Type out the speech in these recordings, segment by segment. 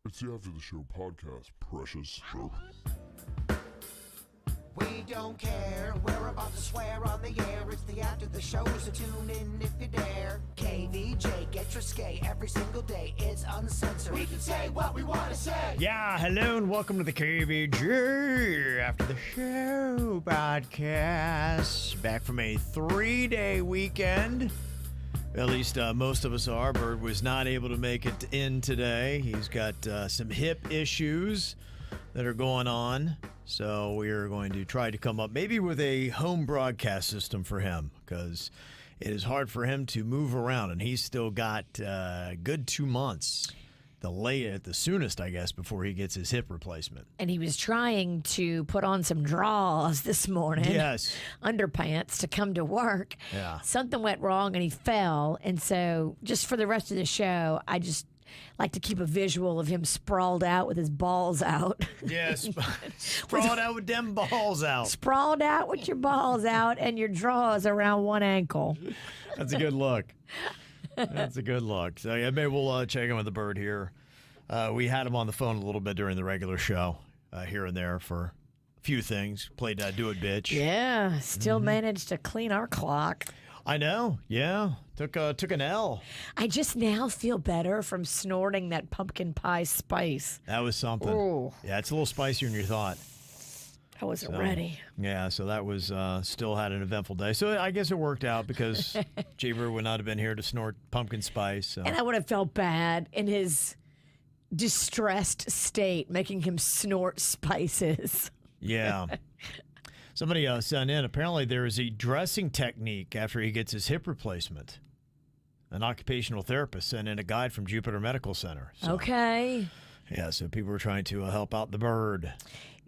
It's the After the Show podcast, precious. We don't care, we're about to swear on the air. It's the After the Show, so tune in if you dare. KVJ, get risque every single day. It's uncensored. We can say what we want to say. Yeah, hello and welcome to the KVJ After the Show podcast. Back from a 3-day weekend. At least most of us are. Bird was not able to make it in today. He's got some hip issues that are going on. So we are going to try to come up maybe with a home broadcast system for him because it is hard for him to move around. And he's still got a good 2 months. The soonest, I guess, before he gets his hip replacement. And he was trying to put on some draws this morning. Yes. Underpants to come to work. Yeah. Something went wrong and he fell. And so just for the rest of the show, I just like to keep a visual of him sprawled out with his balls out. Yes. Sprawled out with them balls out. Sprawled out with your balls out and your drawers around one ankle. That's a good look. That's a good look. So, yeah, maybe we'll check in with the bird here. We had him on the phone a little bit during the regular show, here and there for a few things. Played Do It Bitch. Yeah, still managed to clean our clock. I know. Yeah. Took an L. I just now feel better from snorting that pumpkin pie spice. That was something. Ooh. Yeah, it's a little spicier than you thought. I wasn't ready. Yeah, so that was still had an eventful day. So I guess it worked out because Jaber would not have been here to snort pumpkin spice. So. And I would have felt bad in his distressed state, making him snort spices. Yeah. Somebody sent in, apparently there is a dressing technique after he gets his hip replacement. An occupational therapist sent in a guide from Jupiter Medical Center. So, okay. Yeah, so people were trying to help out the bird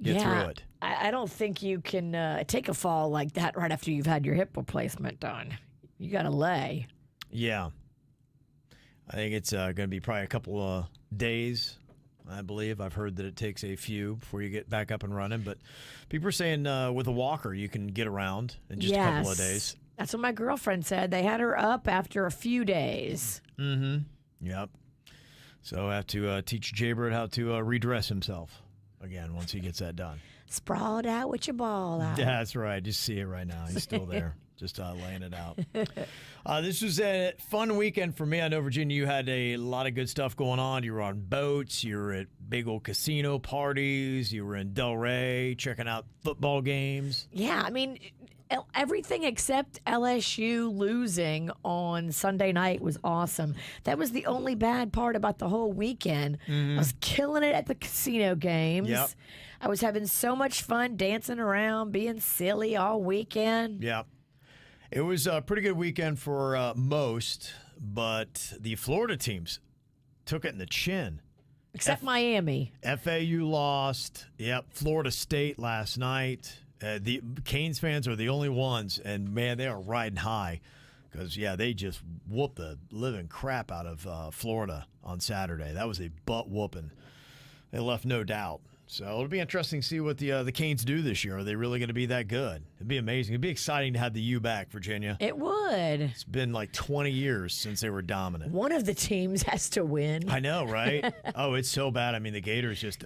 get through it. I don't think you can take a fall like that right after you've had your hip replacement done. You got to lay. Yeah. I think it's going to be probably a couple of days, I believe. I've heard that it takes a few before you get back up and running. But people are saying with a walker you can get around in just a couple of days. That's what my girlfriend said. They had her up after a few days. Mm-hmm. Yep. So I have to teach Jaybird how to redress himself again once he gets that done. Sprawled out with your ball out. That's right. Just see it right now. He's still there. Just laying it out. This was a fun weekend for me. I know, Virginia, you had a lot of good stuff going on. You were on boats. You were at big old casino parties. You were in Delray checking out football games. Yeah, I mean, everything except LSU losing on Sunday night was awesome. That was the only bad part about the whole weekend. I was killing it at the casino games. Yep. I was having so much fun dancing around, being silly all weekend. Yeah. It was a pretty good weekend for most, but the Florida teams took it in the chin. Except Miami. FAU lost. Yep. Florida State last night. The Canes fans are the only ones, and, man, they are riding high because, yeah, they just whooped the living crap out of Florida on Saturday. That was a butt whooping. They left no doubt. So it'll be interesting to see what the Canes do this year. Are they really going to be that good? It'd be amazing. It'd be exciting to have the U back, Virginia. It would. It's been like 20 years since they were dominant. One of the teams has to win. I know, right? Oh, it's so bad. I mean, the Gators just,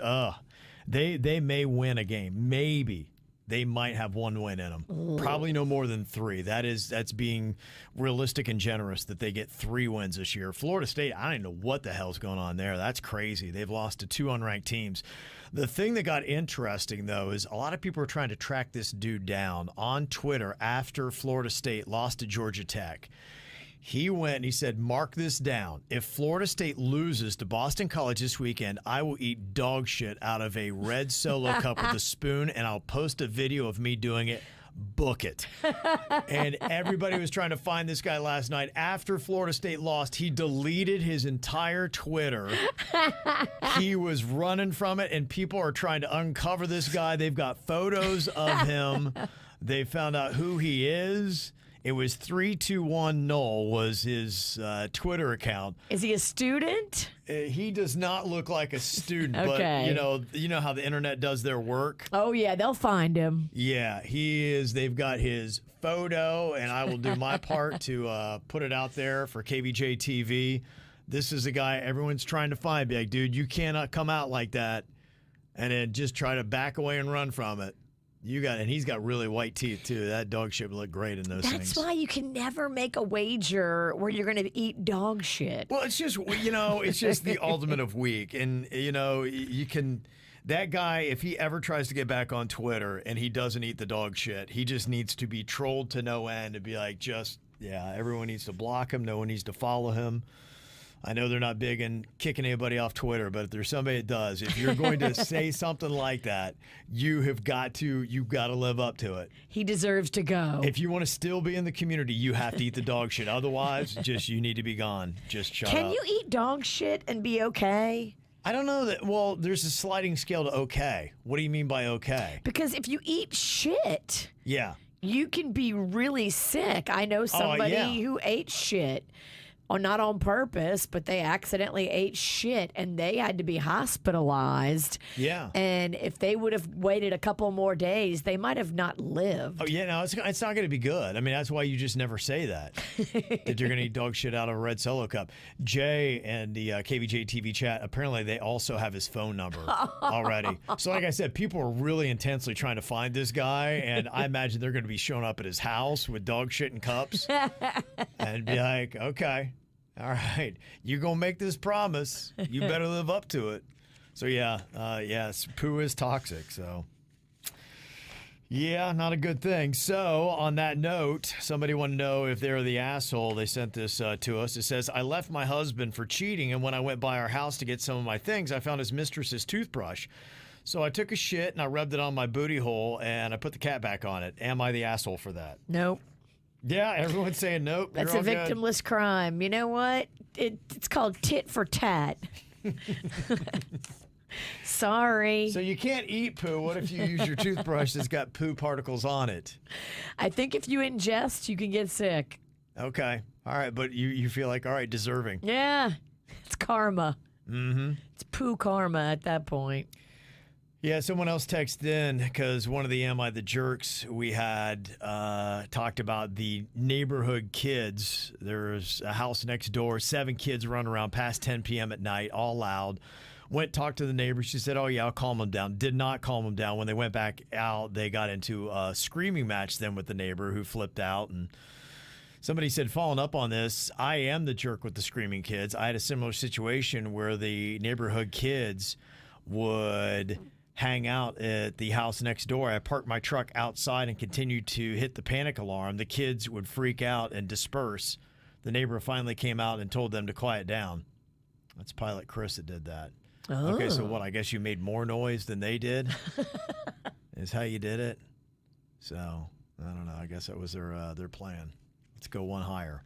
they may win a game. Maybe. They might have one win in them. Probably no more than 3. That's being realistic and generous that they get 3 wins this year. Florida State, I don't know what the hell's going on there. That's crazy. They've lost to 2 unranked teams. The thing that got interesting, though, is a lot of people are trying to track this dude down on Twitter after Florida State lost to Georgia Tech. He went and he said, mark this down. If Florida State loses to Boston College this weekend, I will eat dog shit out of a red Solo cup with a spoon, and I'll post a video of me doing it. Book it. And everybody was trying to find this guy last night. After Florida State lost, he deleted his entire Twitter. He was running from it, and people are trying to uncover this guy. They've got photos of him. They found out who he is. It was 321 Noel was his Twitter account. Is he a student? He does not look like a student, Okay. but you know how the internet does their work. Oh yeah, they'll find him. Yeah, he is. They've got his photo, and I will do my part to put it out there for KVJ TV. This is a guy everyone's trying to find. Be like, dude, you cannot come out like that, and then just try to back away and run from it. And he's got really white teeth too. That dog shit would look great in those things. That's why you can never make a wager where you're going to eat dog shit. Well, it's just it's just the ultimate of weak, and you can. That guy, if he ever tries to get back on Twitter and he doesn't eat the dog shit, he just needs to be trolled to no end and be like, everyone needs to block him. No one needs to follow him. I know they're not big in kicking anybody off Twitter, but if there's somebody that does, if you're going to say something like that, you've got to live up to it. He deserves to go. If you want to still be in the community, you have to eat the dog shit. Otherwise, you need to be gone. Just shut up. Can you eat dog shit and be okay? I don't know that. Well, there's a sliding scale to okay. What do you mean by okay? Because if you eat shit, yeah, you can be really sick. I know somebody who ate shit. Not on purpose, but they accidentally ate shit and they had to be hospitalized. Yeah. And if they would have waited a couple more days, they might have not lived. Oh, yeah, no, it's not going to be good. I mean, that's why you just never say that you're going to eat dog shit out of a red Solo cup. Jay and the KVJ TV chat, apparently they also have his phone number already. So like I said, people are really intensely trying to find this guy, and I imagine they're going to be showing up at his house with dog shit and cups and be like, okay. All right, you're going to make this promise. You better live up to it. So, poo is toxic. So, yeah, not a good thing. So, on that note, somebody wanted to know if they're the asshole. They sent this to us. It says, I left my husband for cheating, and when I went by our house to get some of my things, I found his mistress's toothbrush. So, I took a shit, and I rubbed it on my booty hole, and I put the cat back on it. Am I the asshole for that? Nope. Yeah, everyone's saying nope. That's a victimless crime. You know what? It's called tit for tat. Sorry. So you can't eat poo. What if you use your toothbrush that's got poo particles on it? I think if you ingest, you can get sick. Okay. All right. But you feel like, all right, deserving. Yeah. It's karma. Mm-hmm. It's poo karma at that point. Yeah, someone else texted in because one of the Am I the Jerks we had talked about the neighborhood kids. There's a house next door, 7 kids running around past 10 p.m. at night, all loud. Went, talked to the neighbor. She said, oh, yeah, I'll calm them down. Did not calm them down. When they went back out, they got into a screaming match then with the neighbor who flipped out. And somebody said, following up on this, I am the jerk with the screaming kids. I had a similar situation where the neighborhood kids would hang out at the house next door. I parked my truck outside and continued to hit the panic alarm. The kids would freak out and disperse. The neighbor finally came out and told them to quiet down. That's Pilot Chris that did that. Oh. Okay, so what? I guess you made more noise than they did? Is how you did it? So, I don't know. I guess that was their plan. Let's go one higher.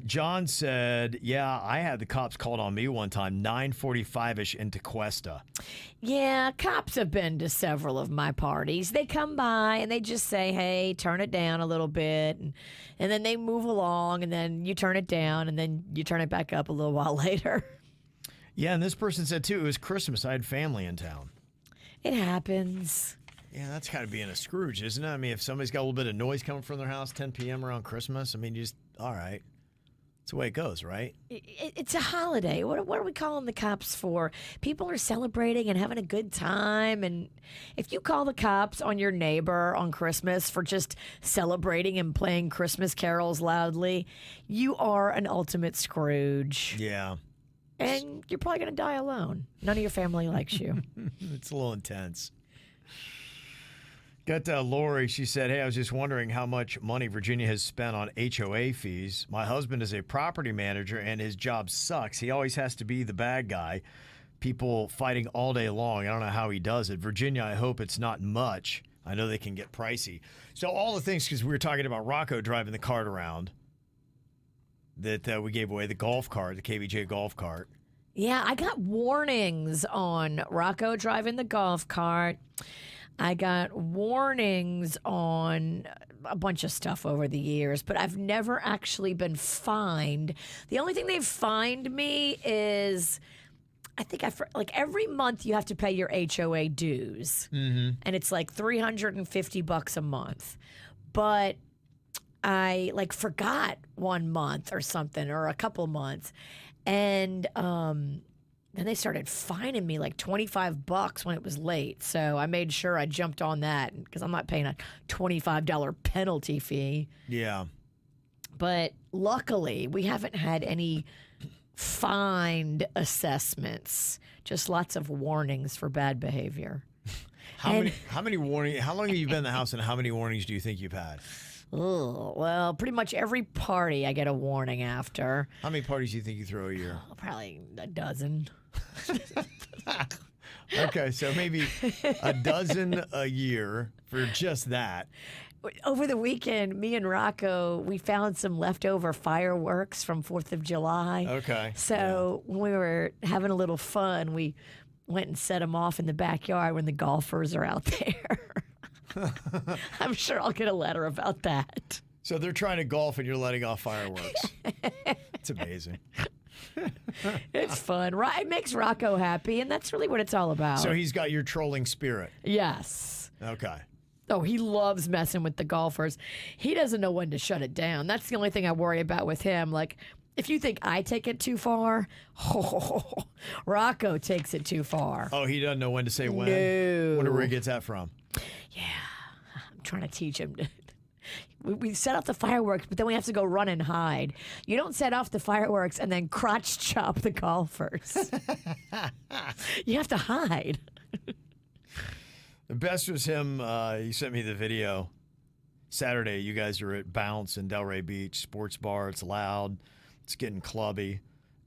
John said, yeah, I had the cops called on me one time, 9:45-ish in Tequesta. Yeah, cops have been to several of my parties. They come by and they just say, hey, turn it down a little bit. And then they move along and then you turn it down and then you turn it back up a little while later. Yeah, and this person said, too, it was Christmas. I had family in town. It happens. Yeah, that's kind of being a Scrooge, isn't it? I mean, if somebody's got a little bit of noise coming from their house 10 p.m. around Christmas, I mean, you just, all right. That's the way it goes, right? It's a holiday. What are we calling the cops for? People are celebrating and having a good time. And if you call the cops on your neighbor on Christmas for just celebrating and playing Christmas carols loudly, you are an ultimate Scrooge. Yeah. And you're probably going to die alone. None of your family likes you. It's a little intense. Got Lori. She said, hey, I was just wondering how much money Virginia has spent on HOA fees. My husband is a property manager, and his job sucks. He always has to be the bad guy. People fighting all day long. I don't know how he does it. Virginia, I hope it's not much. I know they can get pricey. So all the things, because we were talking about Rocco driving the cart around, that we gave away, the golf cart, the KVJ golf cart. Yeah, I got warnings on Rocco driving the golf cart. I got warnings on a bunch of stuff over the years, but I've never actually been fined. The only thing they've fined me is, I think like every month you have to pay your HOA dues, and it's like $350 a month. But I like forgot 1 month or something, or a couple months, and then they started fining me like $25 when it was late. So I made sure I jumped on that because I'm not paying a $25 penalty fee. Yeah. But luckily, we haven't had any fined assessments, just lots of warnings for bad behavior. How many warnings? How long have you been in the house, and how many warnings do you think you've had? Oh, well, pretty much every party I get a warning after. How many parties do you think you throw a year? Probably a dozen. Okay, so maybe a dozen a year for just that. Over the weekend, me and Rocco, we found some leftover fireworks from 4th of July. Okay. So when we were having a little fun, we went and set them off in the backyard when the golfers are out there. I'm sure I'll get a letter about that. So they're trying to golf and you're letting off fireworks. It's amazing. It's fun. It makes Rocco happy, and that's really what it's all about. So he's got your trolling spirit. Yes. Okay. Oh, he loves messing with the golfers. He doesn't know when to shut it down. That's the only thing I worry about with him. Like, if you think I take it too far, Rocco takes it too far. Oh, he doesn't know when to say when? No. Wonder where he gets that from. Yeah. I'm trying to teach him. We set off the fireworks, but then we have to go run and hide. You don't set off the fireworks and then crotch chop the golfers. You have to hide. The best was him. He sent me the video. Saturday, you guys are at Bounce in Delray Beach, sports bar. It's loud. It's getting clubby.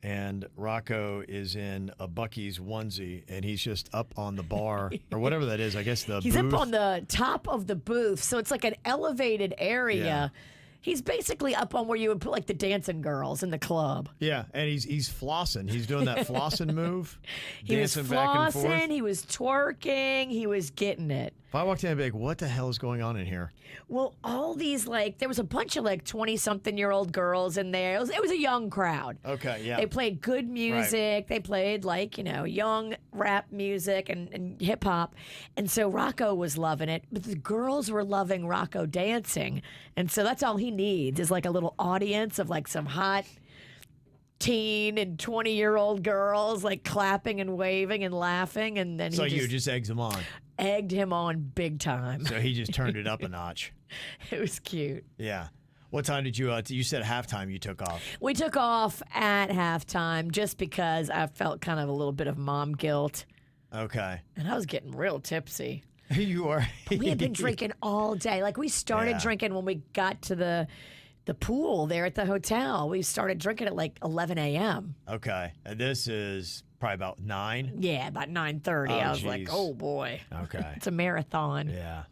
And Rocco is in a Buc-ee's onesie, and he's just up on the bar, or whatever that is. I guess the He's booth. up on the top of the booth, so it's like an elevated area. Yeah. He's basically up on where you would put like the dancing girls in the club. Yeah, and he's flossing. He's doing that flossing move, He was dancing back and forth. flossing, he was twerking, he was getting it. If I walked in, I'd be like, what the hell is going on in here? Well, all these, like, there was a bunch of like 20-something-year-old girls in there. It was a young crowd. Okay, yeah. They played good music. They played like, young rap music and hip hop. And so Rocco was loving it, but the girls were loving Rocco dancing. And so that's all he needs is like a little audience of like some hot teen and 20-year-old girls like clapping and waving and laughing. And then So he you just eggs him on. egged him on big time. So he just turned it up a notch. It was cute. Yeah. What time did you said halftime you took off? We took off at halftime just because I felt kind of a little bit of mom guilt. Okay. And I was getting real tipsy. You are. We had been drinking all day. Like, we started Yeah. drinking when we got to the pool there at the hotel. We started drinking at like 11 a.m. Okay. And this is probably about 9? Yeah, about 9:30. Oh, I was like, geez. oh, boy. Okay. It's a marathon. Yeah.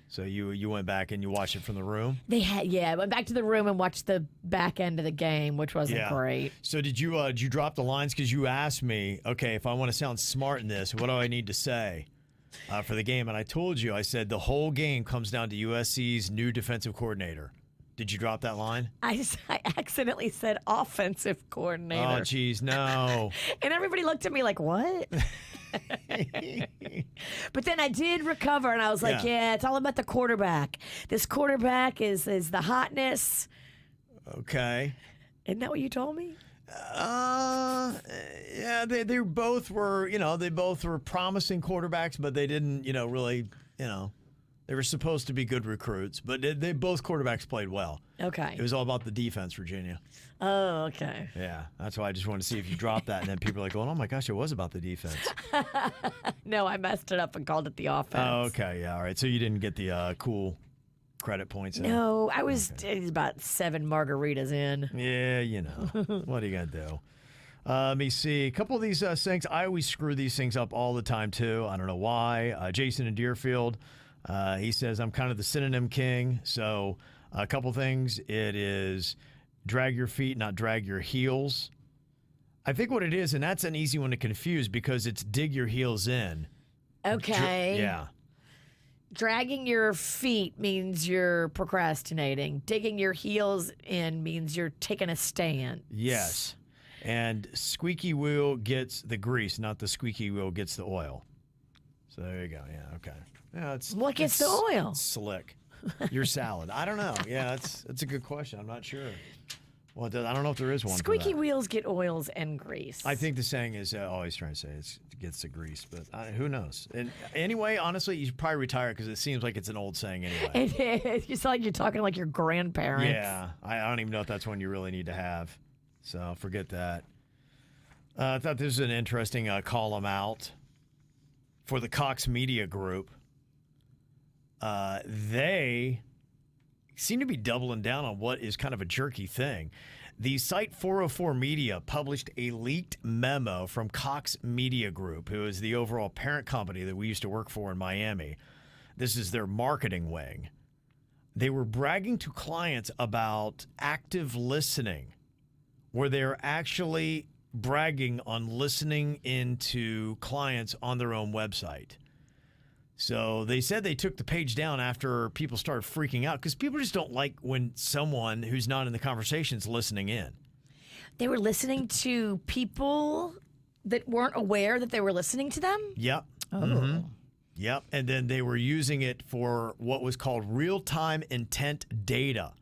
So you went back and you watched it from the room? I went back to the room and watched the back end of the game, which wasn't great. So did you drop the lines? Because you asked me, okay, if I want to sound smart in this, what do I need to say for the game? And I told you, I said the whole game comes down to USC's new defensive coordinator. Did you drop that line? I accidentally said offensive coordinator. Oh, geez, no. And everybody looked at me like, what? But then I did recover, and I was like, yeah, it's all about the quarterback. This quarterback is the hotness. Okay. Isn't that what you told me? Yeah, they both were, they both were promising quarterbacks, but they didn't, really, they were supposed to be good recruits, but they both quarterbacks played well. Okay. It was all about the defense, Virginia. Oh, okay. Yeah, that's why I just wanted to see if you dropped that, and then people are like going, oh my gosh, it was about the defense. No, I messed it up and called it the offense. Oh, okay, yeah, all right. So you didn't get the cool credit points in? No, I was about 7 margaritas in. Yeah, what are you going to do? Let me see. A couple of these things, I always screw these things up all the time, too. I don't know why. Jason in Deerfield, he says, I'm kind of the synonym king. So a couple things. It is drag your feet, not drag your heels. I think what it is, and that's an easy one to confuse because it's dig your heels in. Okay. Yeah. Dragging your feet means you're procrastinating. Digging your heels in means you're taking a stand. Yes. And squeaky wheel gets the grease, not the squeaky wheel gets the oil. So there you go. Yeah, okay. Yeah, What gets the oil? It's slick. Your salad. I don't know. Yeah, that's a good question. I'm not sure. Well, I don't know if there is one. Squeaky wheels get oils and grease. I think the saying is always trying to say it gets the grease, but who knows? And anyway, honestly, you should probably retire because it seems like it's an old saying anyway. It is. You sound like you're talking like your grandparents. Yeah, I don't even know if that's one you really need to have. So forget that. I thought this was an interesting column out for the Cox Media Group. They seem to be doubling down on what is kind of a jerky thing. The site 404 Media published a leaked memo from Cox Media Group, who is the overall parent company that we used to work for in Miami. This is their marketing wing. They were bragging to clients about active listening, where they're actually bragging on listening into clients on their own website. So they said they took the page down after people started freaking out because people just don't like when someone who's not in the conversation is listening in. They were listening to people that weren't aware that they were listening to them? Yep. Oh. Mm-hmm. Yep. And then they were using it for what was called real-time intent data.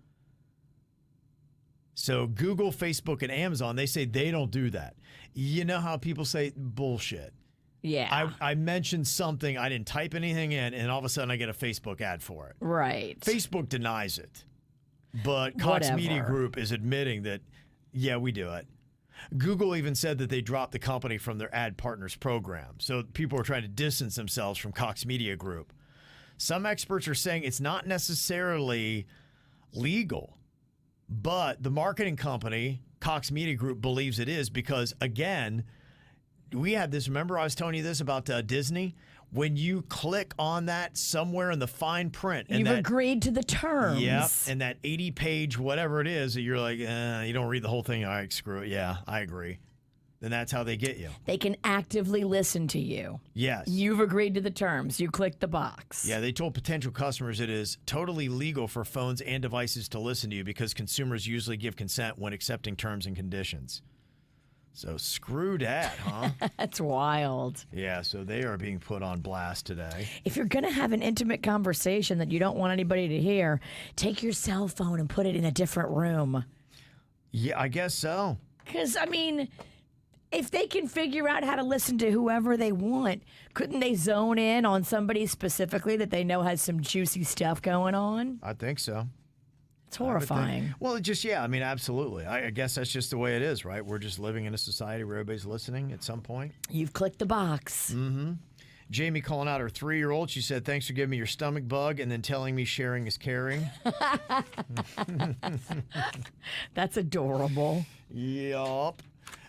So Google, Facebook, and Amazon, they say they don't do that. You know how people say bullshit. Yeah. I mentioned something, I didn't type anything in, and all of a sudden I get a Facebook ad for it. Right. Facebook denies it. But Cox Media Group is admitting that, yeah, we do it. Google even said that they dropped the company from their ad partners program. So people are trying to distance themselves from Cox Media Group. Some experts are saying it's not necessarily legal, but the marketing company, Cox Media Group, believes it is because, again, we had this, remember I was telling you this about Disney? When you click on that somewhere in the fine print. And You've agreed to the terms. Yep, and that 80-page whatever it is, that you're like, you don't read the whole thing. All right, screw it. Yeah, I agree. Then that's how they get you. They can actively listen to you. Yes. You've agreed to the terms. You click the box. Yeah, they told potential customers it is totally legal for phones and devices to listen to you because consumers usually give consent when accepting terms and conditions. So screw that, huh? That's wild. Yeah, so they are being put on blast today. If you're going to have an intimate conversation that you don't want anybody to hear, take your cell phone and put it in a different room. Yeah, I guess so. Because, I mean, if they can figure out how to listen to whoever they want, couldn't they zone in on somebody specifically that they know has some juicy stuff going on? I think so. It's horrifying. Well, it just, yeah, I mean, absolutely. I guess that's just the way it is, right? We're just living in a society where everybody's listening at some point. You've clicked the box. Mm-hmm. Jamie calling out her 3-year-old. She said, thanks for giving me your stomach bug and then telling me sharing is caring. That's adorable. Yup.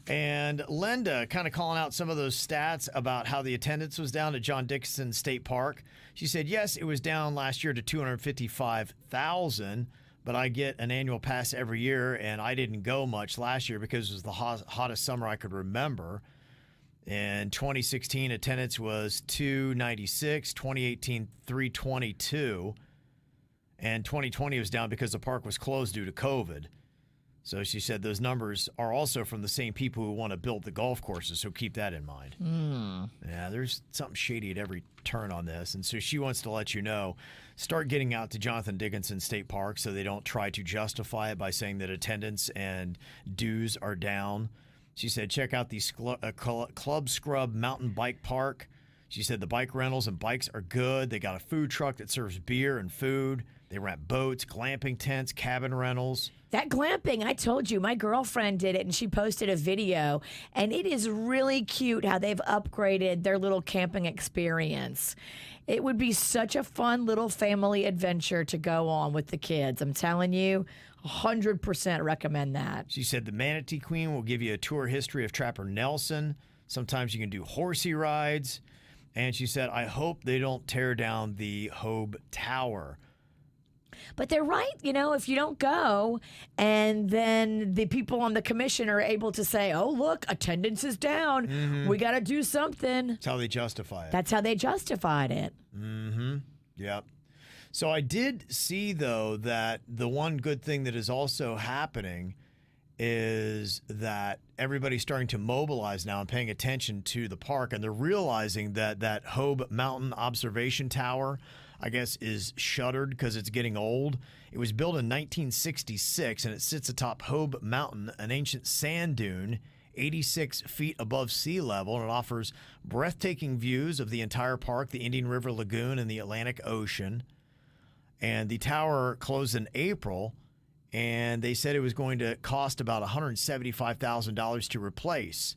And Linda kind of calling out some of those stats about how the attendance was down at Jonathan Dickinson State Park. She said, yes, it was down last year to 255,000. But I get an annual pass every year, and I didn't go much last year because it was the hottest summer I could remember. In 2016, attendance was 296, 2018, 322, and 2020 was down because the park was closed due to COVID. So she said those numbers are also from the same people who want to build the golf courses, so keep that in mind. Yeah, there's something shady at every turn on this, and so she wants to let you know, start getting out to Jonathan Dickinson State Park so they don't try to justify it by saying that attendance and dues are down. She said, check out the Club Scrub Mountain Bike Park. She said the bike rentals and bikes are good. They got a food truck that serves beer and food. They rent boats, glamping tents, cabin rentals. That glamping, I told you, my girlfriend did it and she posted a video, and it is really cute how they've upgraded their little camping experience. It would be such a fun little family adventure to go on with the kids. I'm telling you, 100% recommend that. She said the Manatee Queen will give you a tour history of Trapper Nelson. Sometimes you can do horsey rides. And she said, I hope they don't tear down the Hobe Tower. But they're right, you know, if you don't go and then the people on the commission are able to say, oh, look, attendance is down. We got to do something. That's how they justify it. That's how they justified it. Mm-hmm. Yep. So I did see, though, that the one good thing that is also happening is that everybody's starting to mobilize now and paying attention to the park, and they're realizing that that Hobe Mountain Observation Tower, I guess, is shuttered because it's getting old. It was built in 1966, and it sits atop Hobe Mountain, an ancient sand dune, 86 feet above sea level, and it offers breathtaking views of the entire park, the Indian River Lagoon, and the Atlantic Ocean. And the tower closed in April, and they said it was going to cost about $175,000 to replace.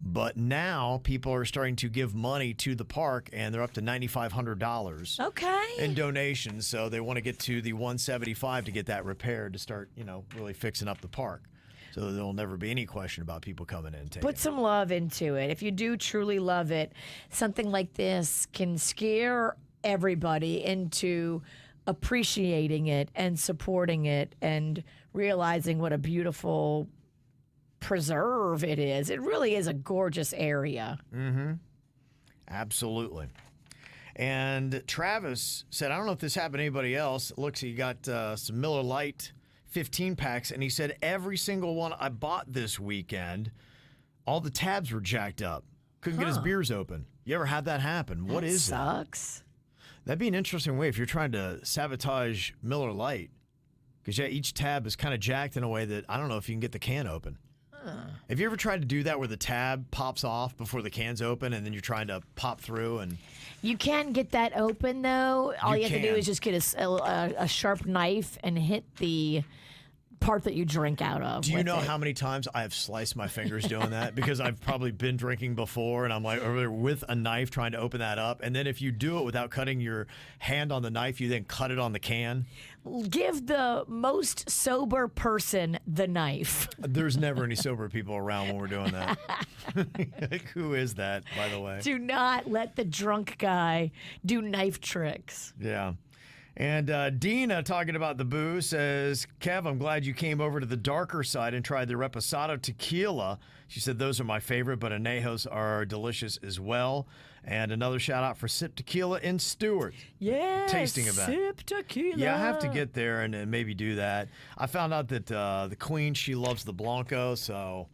But now people are starting to give money to the park, and they're up to $9,500 in donations. So they want to get to the $175 to get that repaired to start, really fixing up the park. So there'll never be any question about people coming in and taking Put some love into it. If you do truly love it, something like this can scare everybody into appreciating it and supporting it and realizing what a beautiful preserve it is. It really is a gorgeous area. Absolutely. And Travis said, I don't know if this happened to anybody else. Looks, he got some Miller Lite 15 packs, and he said every single one I bought this weekend, all the tabs were jacked up. Couldn't get his beers open. You ever had that happen? What is that? Sucks. That'd be an interesting way if you're trying to sabotage Miller Lite. Because, each tab is kind of jacked in a way that I don't know if you can get the can open. Have you ever tried to do that where the tab pops off before the can's open and then you're trying to pop through? And You can get that open, though. All you have to do is just get a sharp knife and hit the part that you drink out of. Do you know how many times I have sliced my fingers doing that? Because I've probably been drinking before, and I'm like over there with a knife trying to open that up. And then if you do it without cutting your hand on the knife, you then cut it on the can. Give the most sober person the knife. There's never any sober people around when we're doing that. Who is that, by the way? Do not let the drunk guy do knife tricks. Yeah. And Dina, talking about the booze, says, Kev, I'm glad you came over to the darker side and tried the Reposado tequila. She said, those are my favorite, but Anejos are delicious as well. And another shout out for Sip Tequila in Stewart. Yeah, tasting event. Sip Tequila. Yeah, I have to get there and maybe do that. I found out that the Queen, she loves the Blanco, so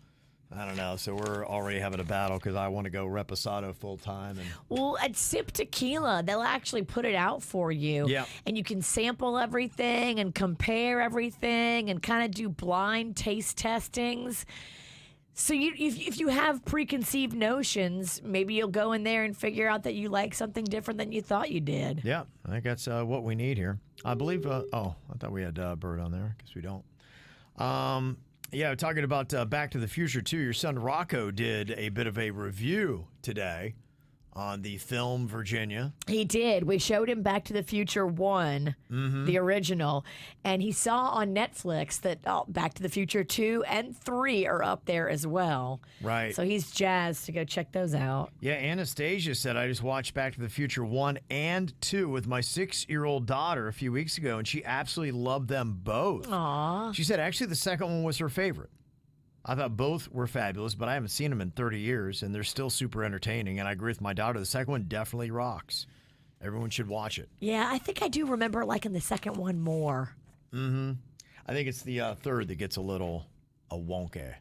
I don't know. So we're already having a battle because I want to go Reposado full time. Well, at Sip Tequila, they'll actually put it out for you. Yeah. And you can sample everything and compare everything and kind of do blind taste testings. So if you have preconceived notions, maybe you'll go in there and figure out that you like something different than you thought you did. Yeah, I think that's what we need here. I believe, I thought we had Bird on there. I guess we don't. Yeah, talking about Back to the Future, too. Your son Rocco did a bit of a review today on the film Virginia. He did. We showed him Back to the Future 1, the original, and he saw on Netflix that Back to the Future 2 and 3 are up there as well. Right. So he's jazzed to go check those out. Yeah, Anastasia said, I just watched Back to the Future 1 and 2 with my 6-year-old daughter a few weeks ago, and she absolutely loved them both. Aw. She said actually the second one was her favorite. I thought both were fabulous, but I haven't seen them in 30 years, and they're still super entertaining. And I agree with my daughter. The second one definitely rocks. Everyone should watch it. Yeah, I think I do remember liking the second one more. I think it's the third that gets a wonky.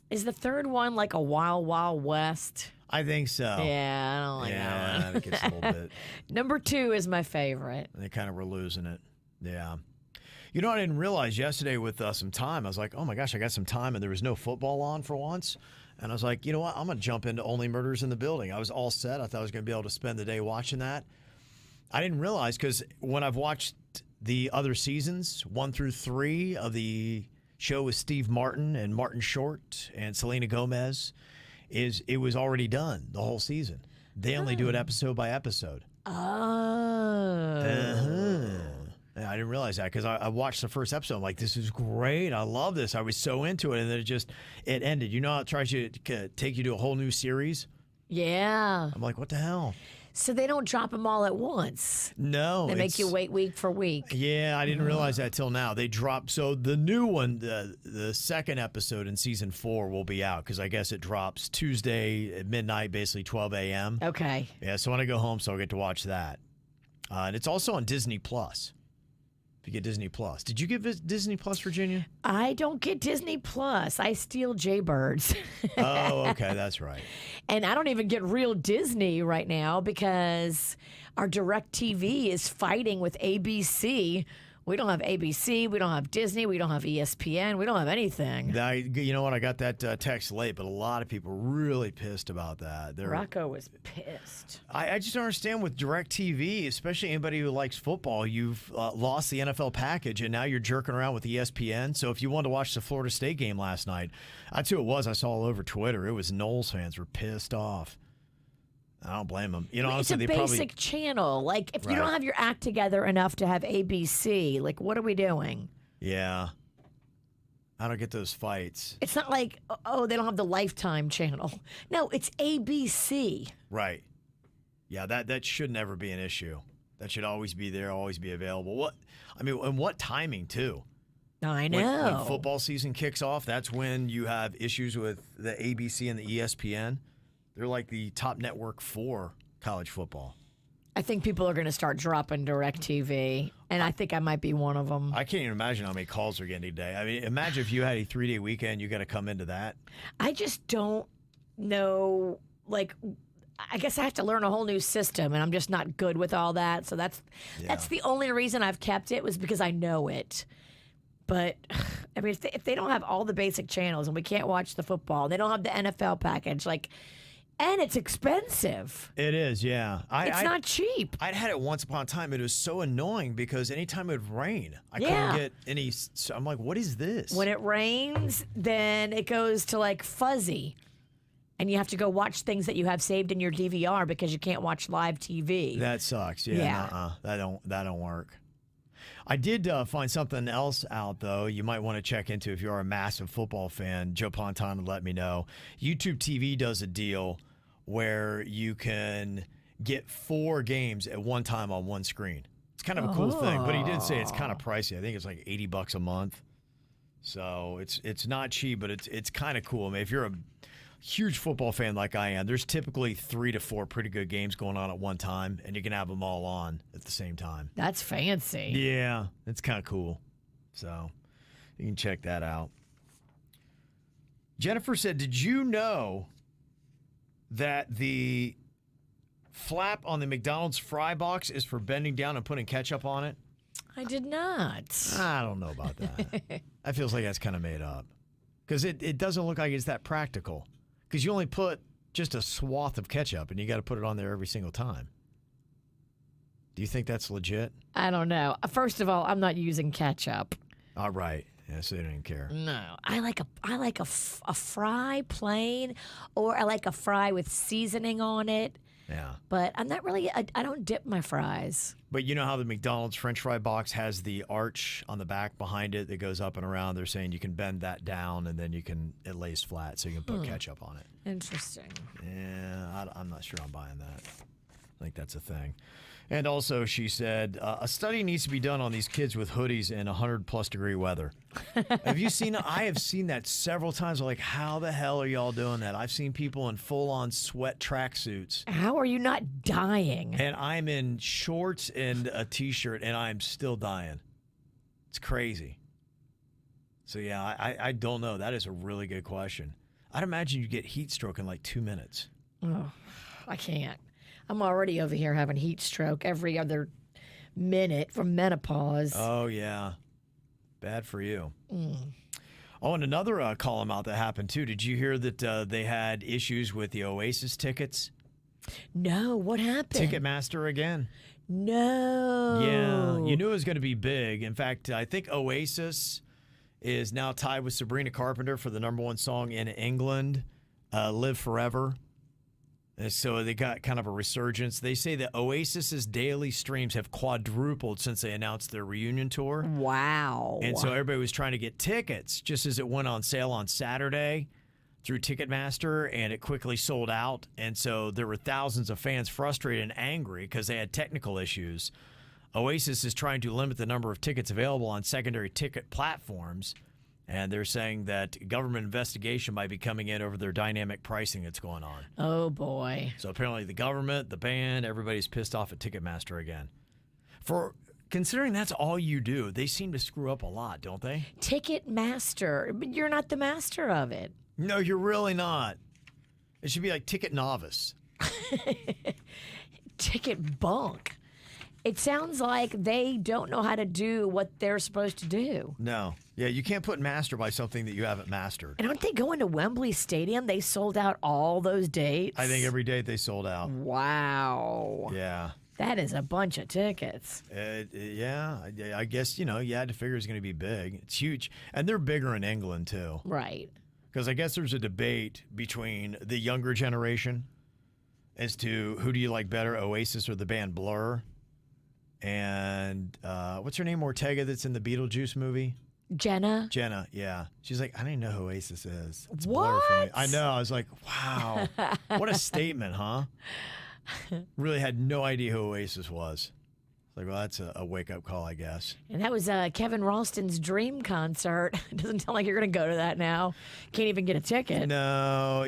Is the third one like a Wild Wild West? I think so. Yeah, I don't like that one. It gets a little bit. Number 2 is my favorite. They kind of were losing it. Yeah. You know, I didn't realize yesterday with some time, I was like, oh my gosh, I got some time, and there was no football on for once. And I was like, you know what? I'm going to jump into Only Murders in the Building. I was all set. I thought I was going to be able to spend the day watching that. I didn't realize, because when I've watched the other seasons, 1 through 3 of the show with Steve Martin and Martin Short and Selena Gomez, it was already done, the whole season. They only do it episode by episode. Yeah, I didn't realize that because I watched the first episode. I'm like, this is great. I love this. I was so into it. And then it ended. You know how it tries to take you to a whole new series? Yeah. I'm like, what the hell? So they don't drop them all at once. No. They make you wait week for week. Yeah, I didn't realize that till now. They drop. So the new one, the second episode in season 4 will be out because I guess it drops Tuesday at midnight, basically 12 a.m. Okay. Yeah, so when I go home, so I'll get to watch that. And it's also on Disney Plus. if you get Disney Plus. Did you get Disney Plus, Virginia? I don't get Disney Plus. I steal Jaybirds. Oh, okay, that's right. And I don't even get real Disney right now because our DirecTV is fighting with ABC. We don't have ABC. We don't have Disney. We don't have ESPN. We don't have anything. You know what? I got that text late, but a lot of people were really pissed about that. Rocco was pissed. I just don't understand with DirecTV, especially anybody who likes football, you've lost the NFL package, and now you're jerking around with ESPN. So if you wanted to watch the Florida State game last night, that's who it was. I saw all over Twitter. It was Noles fans were pissed off. I don't blame them. You know, it's honestly, a basic channel. Like, if you don't have your act together enough to have ABC, like, what are we doing? Yeah. I don't get those fights. It's not like, oh, they don't have the Lifetime channel. No, it's ABC. Right. Yeah, that should never be an issue. That should always be there, always be available. And what timing, too? I know. When football season kicks off, that's when you have issues with the ABC and the ESPN. They're like the top network for college football. I think people are going to start dropping DirecTV, and I think I might be one of them. I can't even imagine how many calls they're getting today. I mean, imagine if you had a 3-day weekend, you got to come into that. I just don't know. Like, I guess I have to learn a whole new system, and I'm just not good with all that. So that's the only reason I've kept it was because I know it. But, I mean, if they don't have all the basic channels and we can't watch the football, they don't have the NFL package, like... And it's expensive. It is, yeah. It's not cheap. I'd had it once upon a time. It was so annoying because anytime it would rain, I couldn't get any. So I'm like, what is this? When it rains, then it goes to like fuzzy. And you have to go watch things that you have saved in your DVR because you can't watch live TV. That sucks. Yeah. That don't work. I did find something else out, though, you might want to check into if you're a massive football fan. Joe Pontano let me know. YouTube TV does a deal where you can get 4 games at one time on one screen. It's kind of a cool thing, but he did say it's kind of pricey. I think it's like $80 a month. So it's not cheap, but it's kind of cool. I mean, if you're a huge football fan like I am, there's typically 3 to 4 pretty good games going on at one time, and you can have them all on at the same time. That's fancy. Yeah, it's kind of cool. So you can check that out. Jennifer said, did you know that the flap on the McDonald's fry box is for bending down and putting ketchup on it? I did not. I don't know about that. That feels like that's kind of made up. Because it doesn't look like it's that practical. Because you only put just a swath of ketchup, and you got to put it on there every single time. Do you think that's legit? I don't know. First of all, I'm not using ketchup. All right. Yeah, so they don't even care. No. I like a fry plain, or I like a fry with seasoning on it. Yeah. But I'm not really, I don't dip my fries. But you know how the McDonald's French fry box has the arch on the back behind it that goes up and around? They're saying you can bend that down and then it lays flat so you can put ketchup on it. Interesting. Yeah, I'm not sure I'm buying that. I think that's a thing. And also, she said, a study needs to be done on these kids with hoodies in 100-plus degree weather. Have you seen it? I have seen that several times. I'm like, how the hell are y'all doing that? I've seen people in full-on sweat tracksuits. How are you not dying? And I'm in shorts and a T-shirt, and I'm still dying. It's crazy. So, yeah, I don't know. That is a really good question. I'd imagine you get heat stroke in like 2 minutes. Oh, I can't. I'm already over here having heat stroke every other minute from menopause. Oh, yeah. Bad for you. Oh, and another column out that happened, too. Did you hear that they had issues with the Oasis tickets? No, what happened? Ticketmaster again. No. Yeah, you knew it was going to be big. In fact, I think Oasis is now tied with Sabrina Carpenter for the #1 song in England, Live Forever. And so they got kind of a resurgence. They say that Oasis's daily streams have quadrupled since they announced their reunion tour. Wow. And so everybody was trying to get tickets just as it went on sale on Saturday through Ticketmaster, and it quickly sold out. And so there were thousands of fans frustrated and angry because they had technical issues. Oasis is trying to limit the number of tickets available on secondary ticket platforms. And they're saying that government investigation might be coming in over their dynamic pricing that's going on. Oh, boy. So apparently the government, the band, everybody's pissed off at Ticketmaster again. For considering that's all you do, they seem to screw up a lot, don't they? TicketMaster, but you're not the master of it. No, you're really not. It should be like Ticket Novice. Ticket bunk. It sounds like they don't know how to do what they're supposed to do. No. Yeah, you can't put master by something that you haven't mastered. And aren't they going to Wembley Stadium? They sold out all those dates. I think every date they sold out. Wow. Yeah. That is a bunch of tickets. Yeah, I guess, you had to figure it's going to be big. It's huge. And they're bigger in England, too. Right. Because I guess there's a debate between the younger generation as to who do you like better, Oasis or the band Blur. And what's her name, Ortega, that's in the Beetlejuice movie? Jenna, yeah. She's like, I don't even know who Oasis is. It's what? Blur for me. I know. I was like, wow. What a statement, huh? Really had no idea who Oasis was. Like, well, that's a wake-up call, I guess. And that was Kevin Ralston's dream concert. It doesn't sound like you're going to go to that now. Can't even get a ticket. No,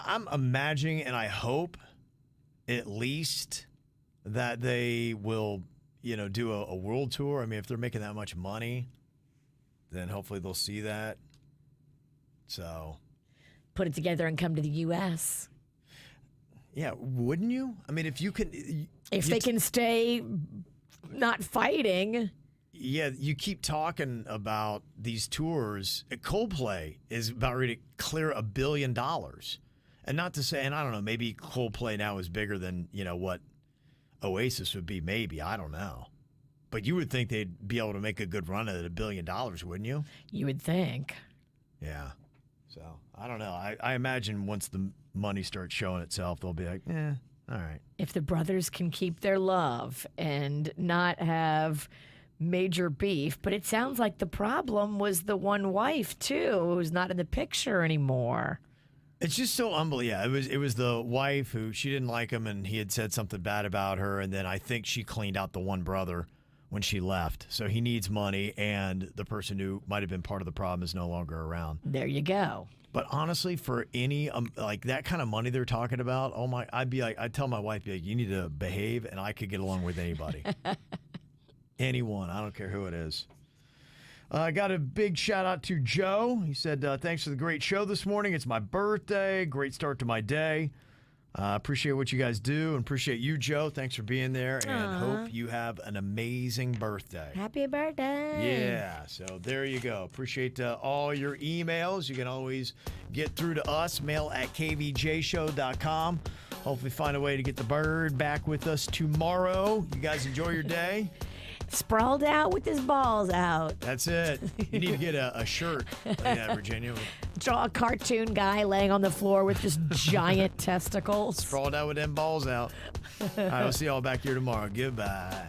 I'm imagining, and I hope at least that they will, do a world tour. I mean, if they're making that much money, then hopefully they'll see that. So. Put it together and come to the U.S. Yeah, wouldn't you? I mean, if you can... If they can stay not fighting. Yeah, you keep talking about these tours. Coldplay is about ready to clear $1 billion. And not to say, and I don't know, maybe Coldplay now is bigger than, what Oasis would be, maybe. I don't know. But you would think they'd be able to make a good run at $1 billion, wouldn't you? You would think. Yeah. So, I don't know. I imagine once the money starts showing itself, they'll be like, all right. If the brothers can keep their love and not have major beef, but it sounds like the problem was the one wife, too, who's not in the picture anymore. It's just so unbelievable. Yeah, it was the wife who she didn't like him, and he had said something bad about her, and then I think she cleaned out the one brother when she left. So he needs money, and the person who might have been part of the problem is no longer around. There you go. But honestly, for any like that kind of money they're talking about, I'd tell my wife, you need to behave, and I could get along with anybody, anyone. I don't care who it is. I got a big shout out to Joe. He said, thanks for the great show this morning. It's my birthday. Great start to my day. Appreciate what you guys do, and appreciate you, Joe. Thanks for being there, and hope you have an amazing birthday. Happy birthday. Yeah, so there you go. Appreciate all your emails. You can always get through to us, mail@kvjshow.com. Hopefully find a way to get the bird back with us tomorrow. You guys enjoy your day. Sprawled out with his balls out. That's it. You need to get a shirt like that, Virginia. Draw a cartoon guy laying on the floor with just giant testicles. Sprawled out with them balls out. All right, we'll see y'all back here tomorrow. Goodbye.